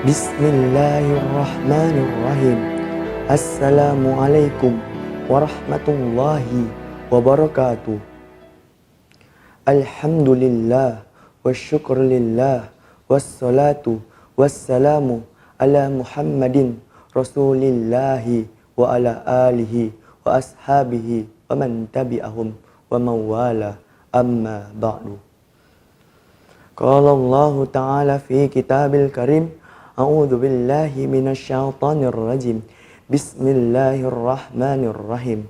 Bismillahirrahmanirrahim. Assalamualaikum warahmatullahi wabarakatuh. Alhamdulillah wa syukrulillah wassalatu wassalamu ala Muhammadin Rasulillahi wa ala alihi wa ashabihi wa man tabi'ahum wa mawala amma ba'du. Qala Allah Ta'ala fi kitabil karim, a'udzu billahi minasyaitonir rajim. Bismillahirrahmanirrahim.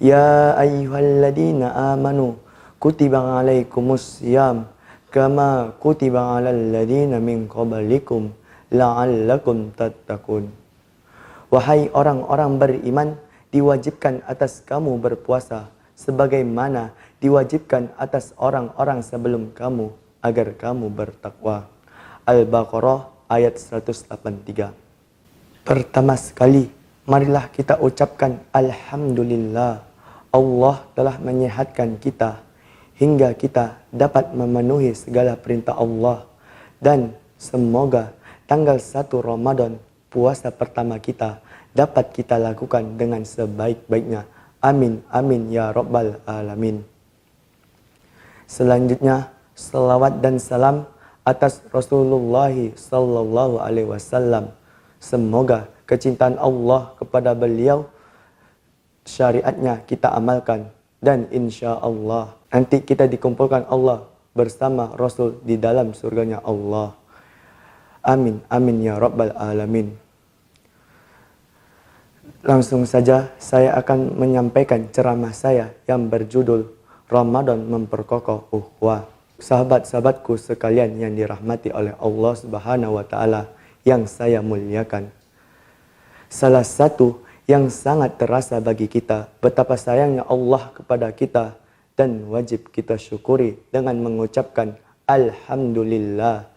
Ya ayyuhalladzina amanu kutiba alaikumus syiyam kama kutiba alal ladzina min qablikum la'allakum tattaqun. Wahai orang-orang beriman, diwajibkan atas kamu berpuasa sebagaimana diwajibkan atas orang-orang sebelum kamu agar kamu bertakwa. Al-Baqarah ayat 183. Pertama sekali, marilah kita ucapkan Alhamdulillah. Allah telah menyehatkan kita hingga kita dapat memenuhi segala perintah Allah. Dan semoga tanggal 1 Ramadan, puasa pertama kita, dapat kita lakukan dengan sebaik-baiknya. Amin, amin ya Rabbal Alamin. Selanjutnya, salawat dan salam atas Rasulullah sallallahu alaihi wasallam. Semoga kecintaan Allah kepada beliau, syariatnya kita amalkan, dan insya Allah nanti kita dikumpulkan Allah bersama Rasul di dalam surganya Allah. Amin, amin ya Rabbal Alamin. Langsung saja saya akan menyampaikan ceramah saya yang berjudul Ramadan Memperkokoh Ukhuwah. Sahabat-sahabatku sekalian yang dirahmati oleh Allah Subhanahu wa Ta'ala yang saya muliakan, salah satu yang sangat terasa bagi kita betapa sayangnya Allah kepada kita dan wajib kita syukuri dengan mengucapkan Alhamdulillah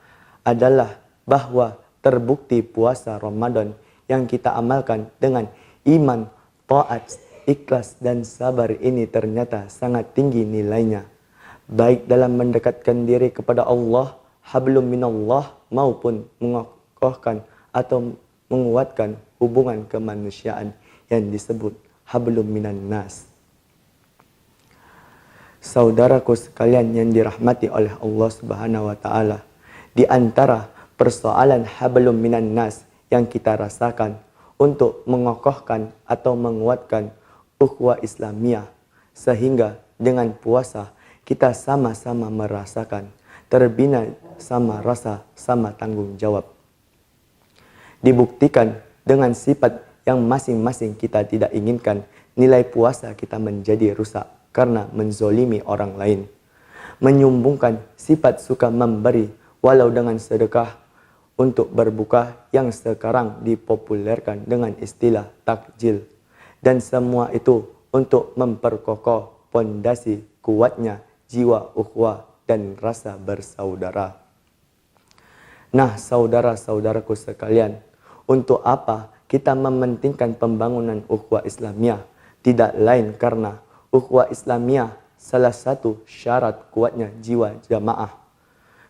adalah bahwa terbukti puasa Ramadan yang kita amalkan dengan iman, taat, ikhlas dan sabar ini ternyata sangat tinggi nilainya, baik dalam mendekatkan diri kepada Allah, hablum minallah, maupun mengokohkan atau menguatkan hubungan kemanusiaan yang disebut hablum minan nas. Saudaraku sekalian yang dirahmati oleh Allah Subhanahu wa Ta'ala, di antara persoalan hablum minan nas yang kita rasakan untuk mengokohkan atau menguatkan ukhuwah Islamiyah, sehingga dengan puasa kita sama-sama merasakan, terbina sama rasa, sama tanggung jawab. Dibuktikan dengan sifat yang masing-masing kita tidak inginkan, nilai puasa kita menjadi rusak karena menzolimi orang lain. Menyumbungkan sifat suka memberi walau dengan sedekah untuk berbuka yang sekarang dipopulerkan dengan istilah takjil. Dan semua itu untuk memperkokoh pondasi kuatnya jiwa ukhuwah dan rasa bersaudara. Nah, saudara-saudaraku sekalian, untuk apa kita mementingkan pembangunan ukhuwah Islamiyah? Tidak lain karena ukhuwah Islamiyah salah satu syarat kuatnya jiwa jamaah,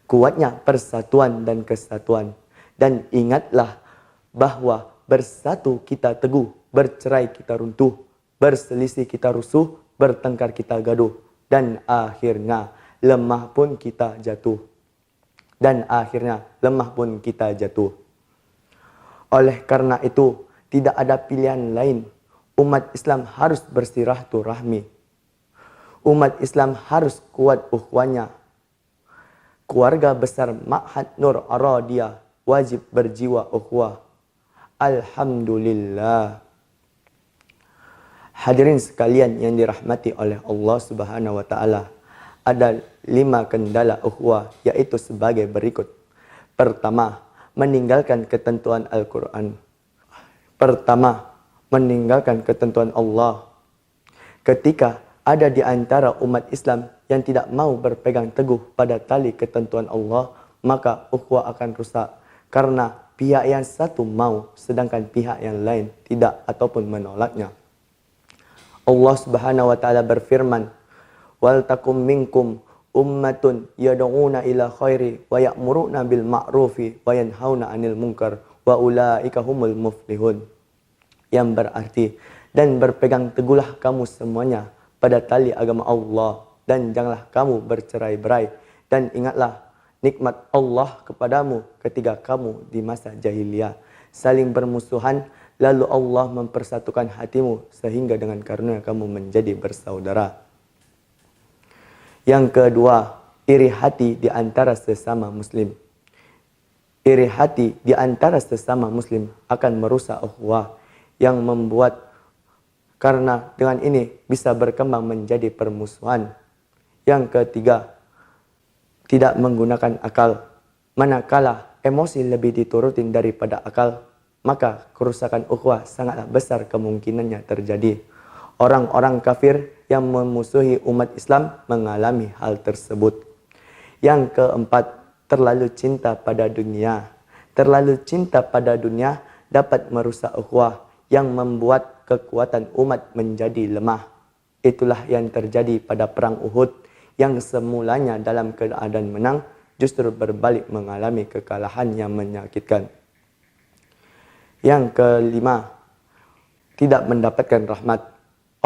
kuatnya persatuan dan kesatuan. Dan ingatlah bahwa bersatu kita teguh, bercerai kita runtuh, berselisih kita rusuh, bertengkar kita gaduh, dan akhirnya lemah pun kita jatuh. Oleh karena itu, tidak ada pilihan lain. Umat Islam harus bersirahturahmi. Umat Islam harus kuat ukhuwahnya. Keluarga besar Ma'had Nur Ar-Radiyah wajib berjiwa ukhuwah. Alhamdulillah. Hadirin sekalian yang dirahmati oleh Allah Subhanahu wa Ta'ala, ada 5 kendala ukhuwah, yaitu sebagai berikut. Pertama, meninggalkan ketentuan Al-Quran. Pertama, meninggalkan ketentuan Allah. Ketika ada di antara umat Islam yang tidak mau berpegang teguh pada tali ketentuan Allah, maka ukhuwah akan rusak. Karena pihak yang satu mau, sedangkan pihak yang lain tidak ataupun menolaknya. Allah Subhanahu wa Ta'ala berfirman, "Wal takum minkum ummatun yad'una ila khairi wa ya'muruna bil ma'rufi wa yanhauna 'anil munkar wa ulaika humul muflihun. Yang berarti, dan berpegang teguhlah kamu semuanya pada tali agama Allah, dan janganlah kamu bercerai-berai, dan ingatlah nikmat Allah kepadamu ketika kamu di masa jahiliyah saling bermusuhan, lalu Allah mempersatukan hatimu sehingga dengan karunia kamu menjadi bersaudara. Yang kedua, iri hati di antara sesama muslim. Iri hati di antara sesama muslim akan merusak ukhuwah yang membuat, karena dengan ini bisa berkembang menjadi permusuhan. Yang ketiga, tidak menggunakan akal. Manakala emosi lebih diturutin daripada akal, maka kerusakan ukhuwah sangatlah besar kemungkinannya terjadi. Orang-orang kafir yang memusuhi umat Islam mengalami hal tersebut. Yang keempat, terlalu cinta pada dunia. Terlalu cinta pada dunia dapat merusak ukhuwah yang membuat kekuatan umat menjadi lemah. Itulah yang terjadi pada perang Uhud, yang semulanya dalam keadaan menang justru berbalik mengalami kekalahan yang menyakitkan. Yang kelima, tidak mendapatkan rahmat.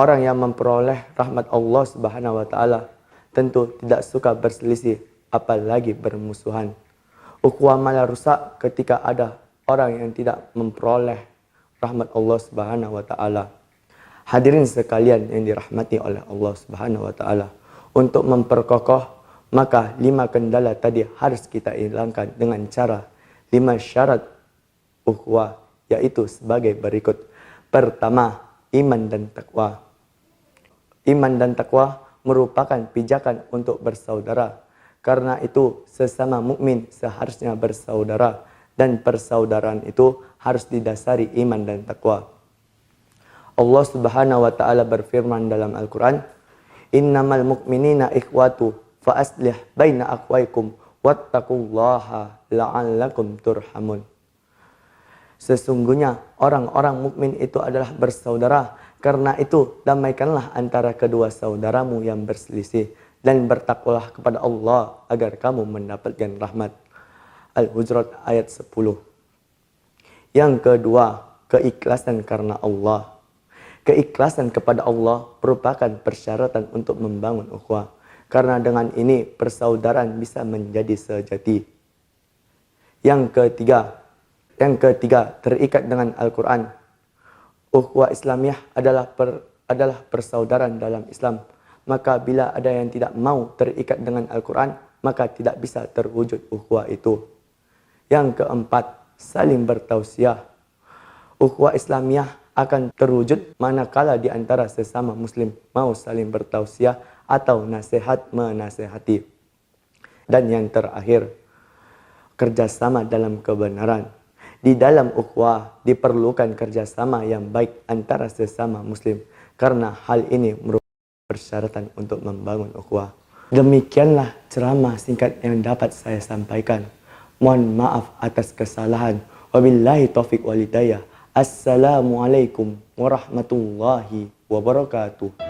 Orang yang memperoleh rahmat Allah Subhanahu wa taala tentu tidak suka berselisih, apalagi bermusuhan. Ukhuwah malah rusak ketika ada orang yang tidak memperoleh rahmat Allah Subhanahu wa taala. Hadirin sekalian yang dirahmati oleh Allah Subhanahu wa taala, untuk memperkokoh maka 5 kendala tadi harus kita hilangkan dengan cara 5 syarat ukhuwah, yaitu sebagai berikut. Pertama, iman dan takwa. Iman dan takwa merupakan pijakan untuk bersaudara. Karena itu sesama mukmin seharusnya bersaudara, dan persaudaraan itu harus didasari iman dan takwa. Allah Subhanahu wa taala berfirman dalam Al-Qur'an, "Innamal mu'minina ikhwatu fa aslih baina akhwaykum wattaqullaha la'allakum turhamun." Sesungguhnya orang-orang mukmin itu adalah bersaudara. Karena itu damaikanlah antara kedua saudaramu yang berselisih, dan bertakwalah kepada Allah agar kamu mendapatkan rahmat. Al-Hujurat ayat 10. Yang kedua, keikhlasan karena Allah. Keikhlasan kepada Allah merupakan persyaratan untuk membangun ukhuwah. Karena dengan ini persaudaraan bisa menjadi sejati. Yang ketiga, terikat dengan Al-Quran. Ukhuwah Islamiyah adalah persaudaraan dalam Islam. Maka bila ada yang tidak mau terikat dengan Al-Quran, maka tidak bisa terwujud ukhuwah itu. Yang keempat, saling bertausiah. Ukhuwah Islamiyah akan terwujud manakala di antara sesama muslim mau saling bertausiah atau nasihat menasehati. Dan yang terakhir, kerjasama dalam kebenaran. Di dalam ukhuwah diperlukan kerjasama yang baik antara sesama muslim, karena hal ini merupakan persyaratan untuk membangun ukhuwah. Demikianlah ceramah singkat yang dapat saya sampaikan. Mohon maaf atas kesalahan. Wabillahi taufiq wal hidayah. Assalamualaikum warahmatullahi wabarakatuh.